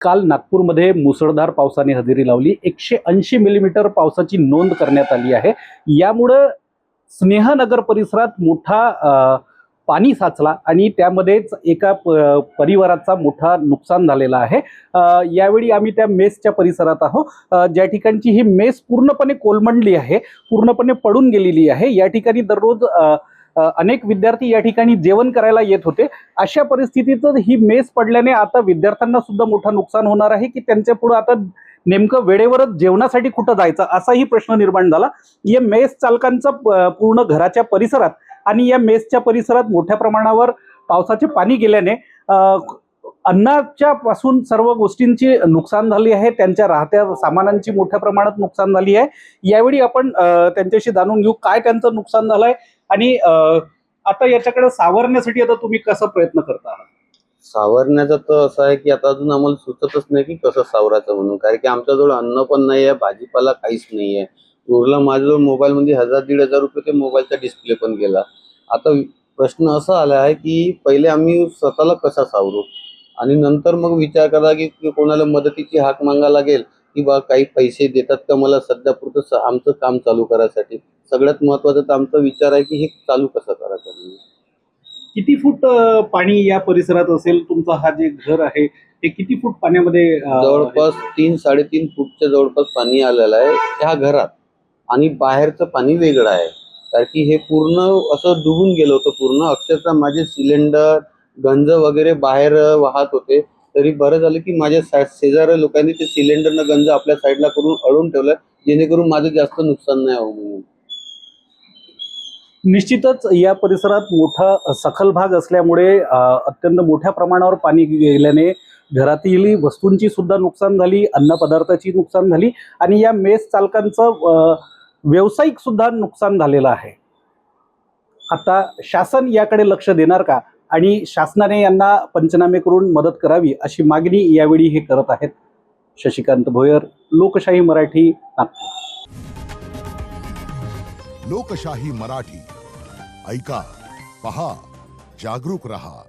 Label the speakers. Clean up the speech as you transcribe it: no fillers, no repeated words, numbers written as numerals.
Speaker 1: काल नागपूरमध्ये मुसळधार पावसाने हजेरी लावली. 180 मिलीमीटर पावसाची नोंद करण्यात आली आहे. यामुळं स्नेहनगर परिसरात मोठा पाणी साचला आणि त्यामध्येच एका परिवाराचा मोठा नुकसान झालेला आहे. यावेळी आम्ही त्या मेसच्या परिसरात आहोत, ज्या ठिकाणची ही मेस पूर्णपणे कोलमडली आहे, पूर्णपणे पडून गेलेली आहे. या ठिकाणी दररोज अनेक विद्यार्थी या ठिकाणी जेवण करायला येत होते. अशा परिस्थितीत ही मेस पडल्याने आता विद्यार्थ्यांना सुद्धा मोठं नुकसान होणार आहे की त्यांच्या पुढे आता नेमकं वेळेवरच जेवणासाठी कुठं जायचं असाही प्रश्न निर्माण झाला. या मेस चालकांचा पूर्ण घराच्या परिसरात आणि या मेसच्या परिसरात मोठ्या प्रमाणावर पावसाचे पाणी गेल्याने अन्नाच्या पासून सर्व गोष्टींची नुकसान झाली आहे. त्यांच्या राहत्या सामानांची मोठ्या प्रमाणात नुकसान झाली आहे. यावेळी आपण त्यांच्याशी जाणून घेऊ काय त्यांचं नुकसान झालंय आणि आता याच्याकडे सावरण्यासाठी आता तुम्ही कसा प्रयत्न करता आहात?
Speaker 2: सावरण्याचं तर असं आहे की आता अजून आम्हाला सुचतच नाही की कसं सावरायचं म्हणून, कारण की आमच्याजवळ अन्न पण नाही आहे, भाजीपाला काहीच नाही आहे. उरलं माझ्याजवळ मोबाईलमध्ये 1000-1500 रुपये ते मोबाईलचा डिस्प्ले पण गेला. आता प्रश्न असा आला आहे की पहिले आम्ही स्वतःला कसा सावरू आणि नंतर मग विचार करा की कोणाला मदतीची हाक मागा लागेल की बा काही पैसे देतात का मला सध्या पुरतं आमचं काम चालू करायसाठी. सगळ्यात महत्वाचं तर आमचा विचार आहे की हे चालू कसं करायचं म्हणून.
Speaker 1: किती फूट पाणी या परिसरात असेल? तुमचं हा जे घर आहे हे किती फूट पाण्यामध्ये
Speaker 2: जवळपास 3-3.5 फूटच्या जवळपास पाणी आलेलं आहे ह्या घरात आणि बाहेरचं पाणी वेगळं आहे, कारण की हे पूर्ण असं डुबून गेलं होतं. पूर्ण अक्षरशः माझे सिलेंडर गंज वगैरे बाहेर वाहत होते. तरी बरं झालं की माझ्या शेजारी लोकांनी ते सिलेंडरनं गंज आपल्या साईडला करून अडवून ठेवलं, जेणेकरून माझं जास्त नुकसान नाही हो म्हणून.
Speaker 1: निश्चितच या परिसरात मोठा सखल भाग असल्यामुळे अत्यंत मोठ्या प्रमाणावर पाणी गेल्याने घरातील वस्तूंची सुद्धा नुकसान झाली, अन्न पदार्थाची नुकसान झाली आणि या मेस चालकांचं व्यावसायिक सुद्धा नुकसान झालेलं आहे. आता शासन याकडे लक्ष देणार का आणि शासनाने यांना पंचनामे करून मदत करावी अशी मागणी यावेळी हे करत आहेत. शशिकांत भोयर, लोकशाही मराठी, नागपूर.
Speaker 3: लोकशाही मराठी ऐका, पहा, जागरूक रहा.